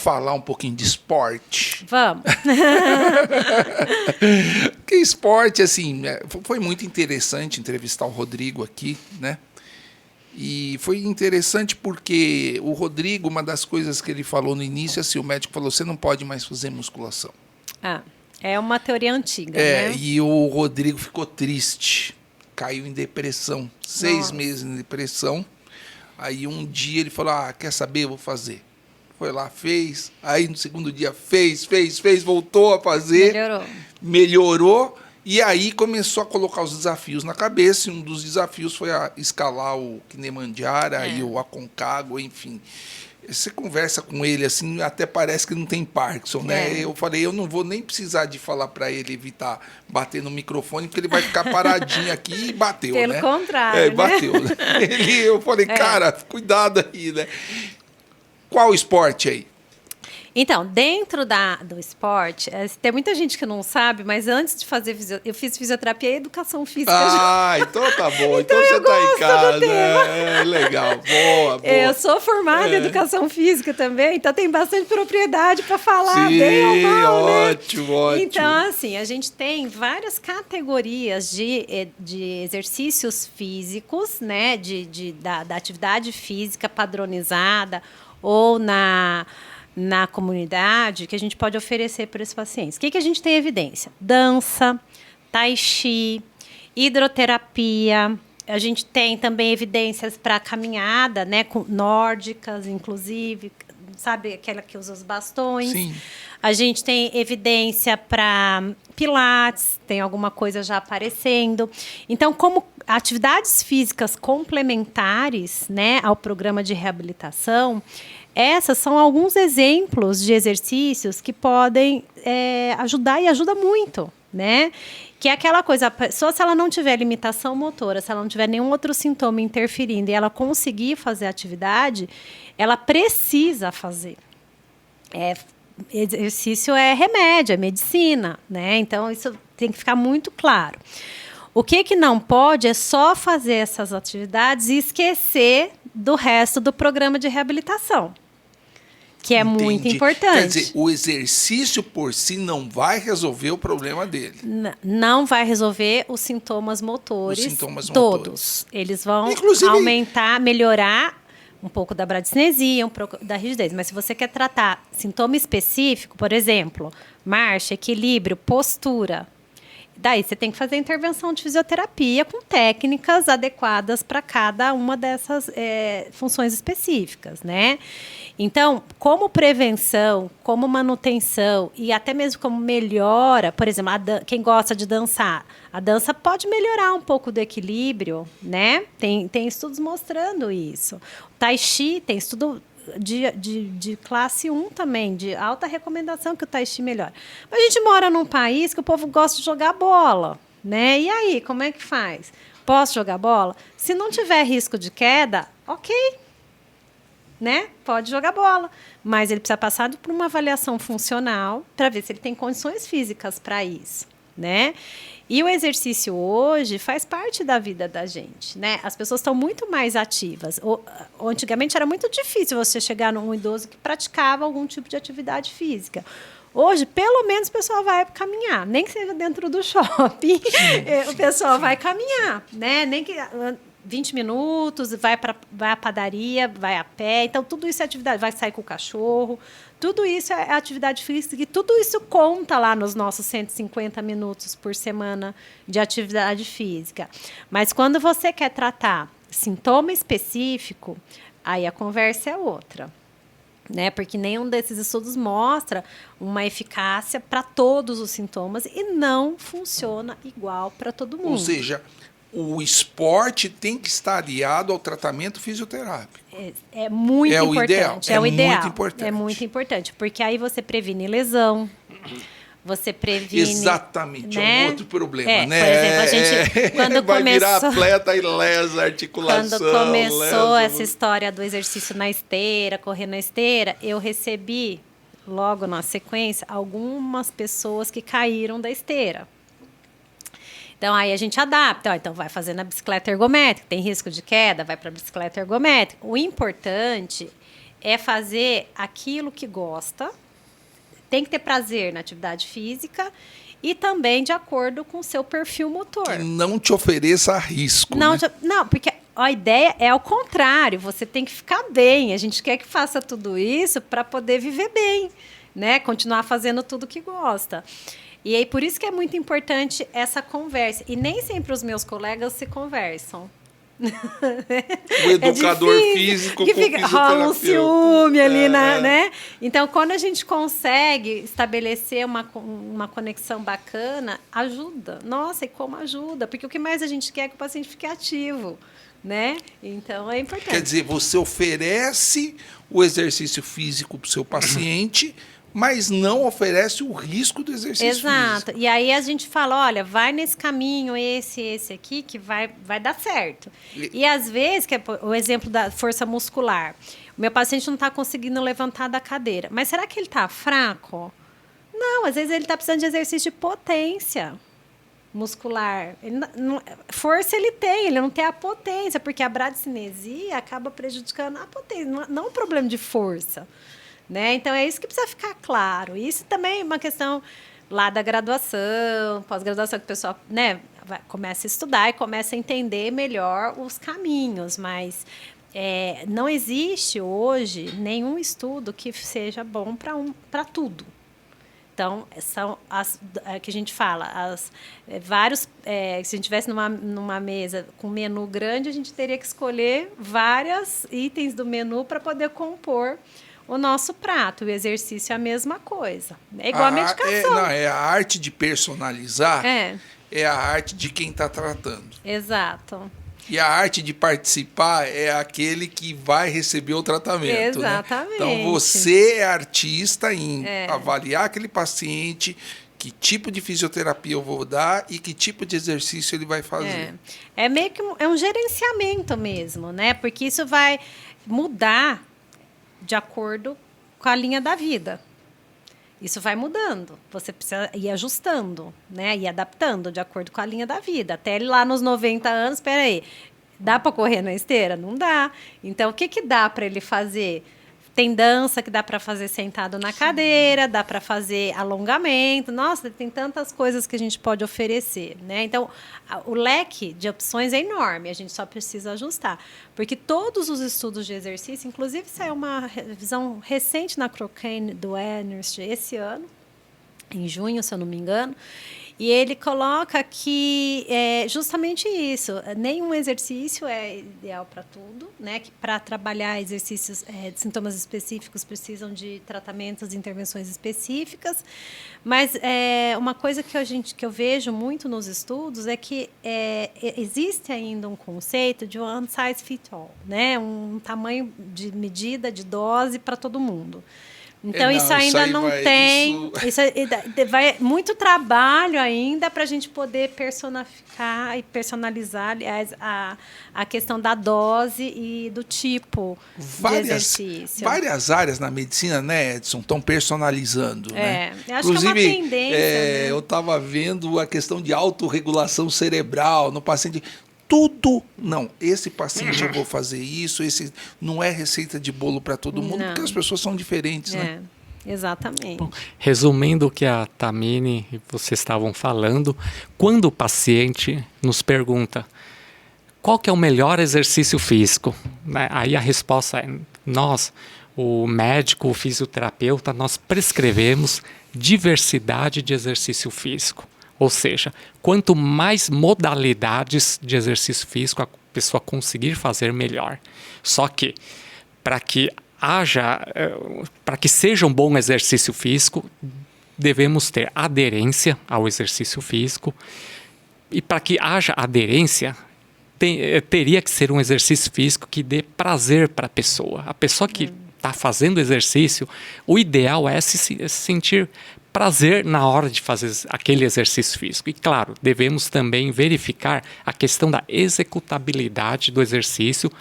falar um pouquinho de esporte? Vamos. Porque esporte, assim, foi muito interessante entrevistar o Rodrigo aqui, né? E foi interessante porque o Rodrigo, uma das coisas que ele falou no início, assim, o médico falou, você não pode mais fazer musculação. É uma teoria antiga, né? E o Rodrigo ficou triste, caiu em depressão, 6 Nossa. meses em depressão. Aí um dia ele falou, quer saber, eu vou fazer. Foi lá, fez, aí no segundo dia fez, voltou a fazer. Melhorou. E aí começou a colocar os desafios na cabeça, e um dos desafios foi escalar o Kilimanjaro e o Aconcagua, enfim. Você conversa com ele, assim, até parece que não tem Parkinson, né? Eu falei, eu não vou nem precisar de falar para ele evitar bater no microfone, porque ele vai ficar paradinho aqui e bateu, Pelo né? contrário, bateu. Né? Eu falei, cara, cuidado aí, né? Qual esporte aí? Então, dentro do esporte, tem muita gente que não sabe, mas antes de fazer eu fiz fisioterapia e educação física. Então tá bom. Então você tá em casa. Legal. Boa. Eu sou formada em educação física também, então tem bastante propriedade para falar bem ou mal, ótimo. Então, assim, a gente tem várias categorias de exercícios físicos, né, da atividade física padronizada ou na comunidade que a gente pode oferecer para esses pacientes. O que a gente tem evidência? Dança, tai chi, hidroterapia. A gente tem também evidências para caminhada, né, nórdicas, inclusive, sabe, aquela que usa os bastões. Sim. A gente tem evidência para pilates, tem alguma coisa já aparecendo. Então, como atividades físicas complementares, né, ao programa de reabilitação, essas são alguns exemplos de exercícios que podem ajudar e ajuda muito, né? Que é aquela coisa, a pessoa, se ela não tiver limitação motora, se ela não tiver nenhum outro sintoma interferindo e ela conseguir fazer a atividade, ela precisa fazer. Exercício é remédio, é medicina, né? Então, isso tem que ficar muito claro. O que não pode é só fazer essas atividades e esquecer do resto do programa de reabilitação, que é muito importante. Quer dizer, o exercício por si não vai resolver o problema dele. Não vai resolver os sintomas motores todos. Eles vão aumentar, melhorar um pouco da bradicinesia, um pouco da rigidez. Mas se você quer tratar sintoma específico, por exemplo, marcha, equilíbrio, postura, daí você tem que fazer intervenção de fisioterapia com técnicas adequadas para cada uma dessas funções específicas, né? Então, como prevenção, como manutenção e até mesmo como melhora, por exemplo, quem gosta de dançar, a dança pode melhorar um pouco do equilíbrio, né? Tem estudos mostrando isso. O tai chi tem estudo de classe 1 também, de alta recomendação que o tai chi melhora. Mas a gente mora num país que o povo gosta de jogar bola, né? E aí, como é que faz? Posso jogar bola? Se não tiver risco de queda, ok, né? Pode jogar bola, mas ele precisa passar por uma avaliação funcional para ver se ele tem condições físicas para isso, né? E o exercício hoje faz parte da vida da gente, né? As pessoas estão muito mais ativas. Antigamente era muito difícil você chegar num idoso que praticava algum tipo de atividade física. Hoje, pelo menos, o pessoal vai caminhar, nem que seja dentro do shopping, o pessoal vai caminhar, né? Nem que 20 minutos, vai à padaria, vai a pé. Então, tudo isso é atividade. Vai sair com o cachorro. Tudo isso é atividade física. E tudo isso conta lá nos nossos 150 minutos por semana de atividade física. Mas quando você quer tratar sintoma específico, aí a conversa é outra, né? Porque nenhum desses estudos mostra uma eficácia para todos os sintomas e não funciona igual para todo mundo. Ou seja, o esporte tem que estar aliado ao tratamento fisioterápico. É muito importante. É o ideal. Muito importante. É muito importante, porque aí você previne lesão, você previne... Exatamente, né? É um outro problema, né? Por exemplo, a gente, quando vai começou... virar atleta e lesa a articulação. Quando começou essa história do exercício na esteira, correr na esteira, eu recebi, logo na sequência, algumas pessoas que caíram da esteira. Então, aí a gente adapta. Então, vai fazer na bicicleta ergométrica. Tem risco de queda? Vai para a bicicleta ergométrica. O importante é fazer aquilo que gosta, tem que ter prazer na atividade física e também de acordo com o seu perfil motor. Que não te ofereça risco, não, né? Não, porque a ideia é ao contrário, você tem que ficar bem. A gente quer que faça tudo isso para poder viver bem, né? Continuar fazendo tudo que gosta. E aí, por isso que é muito importante essa conversa. E nem sempre os meus colegas se conversam. O educador físico que com fica, rola um ciúme ali, né? Então, quando a gente consegue estabelecer uma conexão bacana, ajuda. Nossa, e como ajuda? Porque o que mais a gente quer é que o paciente fique ativo, né? Então, é importante. Quer dizer, você oferece o exercício físico para o seu paciente, mas não oferece o risco do exercício físico. Exato. E aí a gente fala, olha, vai nesse caminho, esse aqui, que vai dar certo. E às vezes, que é o exemplo da força muscular, o meu paciente não está conseguindo levantar da cadeira. Mas será que ele está fraco? Não, às vezes ele está precisando de exercício de potência muscular. Força ele tem, ele não tem a potência, porque a bradicinesia acaba prejudicando a potência, não é um problema de força. Né? Então, é isso que precisa ficar claro. Isso também é uma questão lá da graduação, pós-graduação, que o pessoal, né, começa a estudar e começa a entender melhor os caminhos. Mas não existe hoje nenhum estudo que seja bom para tudo. Então, são as que a gente fala, vários. Se a gente estivesse numa mesa com menu grande, a gente teria que escolher vários itens do menu para poder compor o nosso prato. O exercício é a mesma coisa. É igual a medicação. É a arte de personalizar, é a arte de quem está tratando. Exato. E a arte de participar é aquele que vai receber o tratamento. Exatamente. Né? Então, você é artista em avaliar aquele paciente, que tipo de fisioterapia eu vou dar e que tipo de exercício ele vai fazer. É meio que um gerenciamento mesmo, né? Porque isso vai mudar de acordo com a linha da vida. Isso vai mudando. Você precisa ir ajustando, né? Ir adaptando de acordo com a linha da vida. Até lá nos 90 anos, espera aí, dá para correr na esteira? Não dá. Então, o que dá para ele fazer? Tem dança que dá para fazer sentado na cadeira, dá para fazer alongamento. Nossa, tem tantas coisas que a gente pode oferecer, né? Então, o leque de opções é enorme, a gente só precisa ajustar. Porque todos os estudos de exercício, inclusive saiu uma revisão recente na Cochrane do Ernst esse ano, em junho, se eu não me engano, e ele coloca que é justamente isso. Nenhum exercício é ideal para tudo, né? Que para trabalhar exercícios, sintomas específicos precisam de tratamentos e intervenções específicas. Mas uma coisa que eu vejo muito nos estudos é que existe ainda um conceito de one size fits all, né? Um tamanho de medida, de dose para todo mundo. Então, isso ainda não tem. Isso vai muito trabalho ainda para a gente poder personificar e personalizar, aliás, a questão da dose e do tipo de exercício. Várias áreas na medicina, né, Edson, estão personalizando. Né? Eu acho que é uma tendência. Né? Eu estava vendo a questão de autorregulação cerebral no paciente. Tudo, não, esse paciente eu vou fazer isso, esse não é receita de bolo para todo mundo, porque as pessoas são diferentes, né? Exatamente. Bom, resumindo o que a Tamini e vocês estavam falando, quando o paciente nos pergunta qual que é o melhor exercício físico, né? Aí a resposta é, nós, o médico, o fisioterapeuta, nós prescrevemos diversidade de exercício físico. Ou seja, quanto mais modalidades de exercício físico a pessoa conseguir fazer, melhor. Só que, para que seja um bom exercício físico, devemos ter aderência ao exercício físico. E para que haja aderência, teria que ser um exercício físico que dê prazer para a pessoa. A pessoa que está fazendo exercício, o ideal é se sentir prazer na hora de fazer aquele exercício físico. E, claro, devemos também verificar a questão da executabilidade do exercício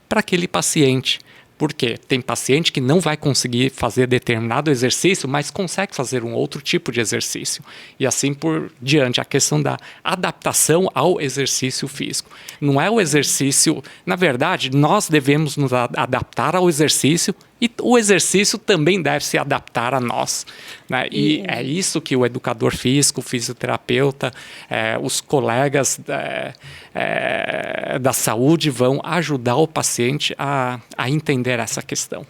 para aquele paciente. Porque tem paciente que não vai conseguir fazer determinado exercício, mas consegue fazer um outro tipo de exercício. E assim por diante, a questão da adaptação ao exercício físico. Não é o exercício... Na verdade, nós devemos nos adaptar ao exercício E o exercício também deve se adaptar a nós, né? E é isso que o educador físico, o fisioterapeuta, os colegas da saúde vão ajudar o paciente a entender essa questão.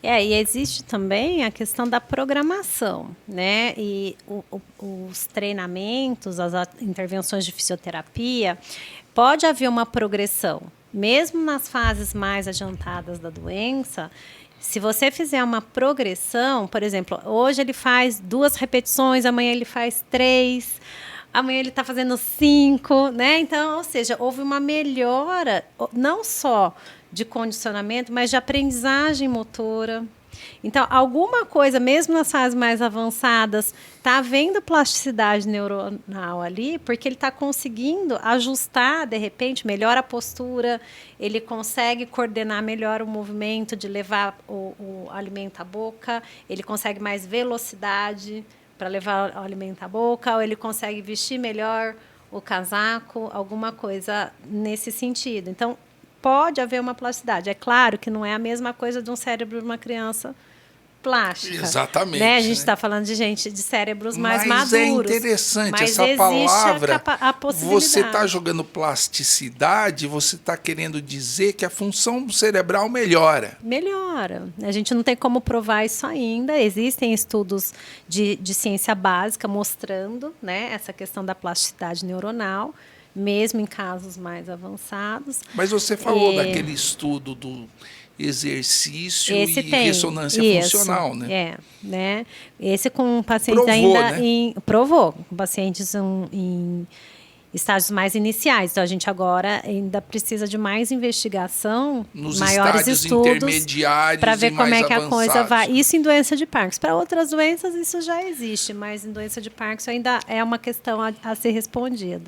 E existe também a questão da programação, né? E os treinamentos, as intervenções de fisioterapia, pode haver uma progressão. Mesmo nas fases mais adiantadas da doença, se você fizer uma progressão, por exemplo, hoje ele faz 2 repetições, amanhã ele faz 3, amanhã ele está fazendo 5, né? Então, ou seja, houve uma melhora, não só de condicionamento, mas de aprendizagem motora. Então, alguma coisa, mesmo nas fases mais avançadas, está havendo plasticidade neuronal ali, porque ele está conseguindo ajustar, de repente, melhor a postura, ele consegue coordenar melhor o movimento de levar o alimento à boca, ele consegue mais velocidade para levar o alimento à boca, ou ele consegue vestir melhor o casaco, alguma coisa nesse sentido. Então, pode haver uma plasticidade. É claro que não é a mesma coisa de um cérebro de uma criança plástica. Exatamente. Né? A gente está falando de cérebros mais maduros. Mas é interessante essa palavra. A possibilidade. Você está jogando plasticidade, você está querendo dizer que a função cerebral melhora. Melhora. A gente não tem como provar isso ainda. Existem estudos de ciência básica mostrando, né, essa questão da plasticidade neuronal, mesmo em casos mais avançados. Mas você falou daquele estudo do exercício e ressonância funcional, né? Né? Esse com pacientes provou, com pacientes em estágios mais iniciais. Então, a gente agora ainda precisa de mais investigação, nos maiores estudos, para ver como é que avançados. A coisa vai. Isso em doença de Parkinson. Para outras doenças, isso já existe, mas em doença de Parkinson ainda é uma questão a ser respondida.